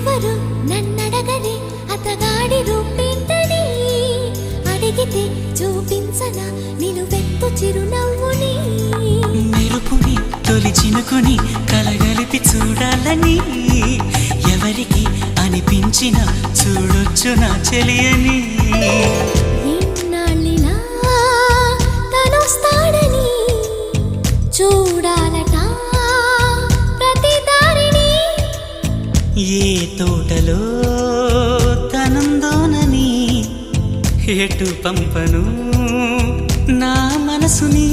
ఎవ్వరు నన్నడగలే అతగాడి రూపేంటని అడిగితే చూపించనా నిలువెత్తు చిరునవ్వుని మెరుపుని తొలి చినుకుని కలగలిపి చూడాలని ఎవరికి అనిపించిన చూడొచ్చు నా చెలియని ఎన్నాళ్ళిలా తనొస్తాడని చూడాలట ప్రతి దారిని ఏ తోటలో తనందోనని ఎటు పంపను నా మనసుని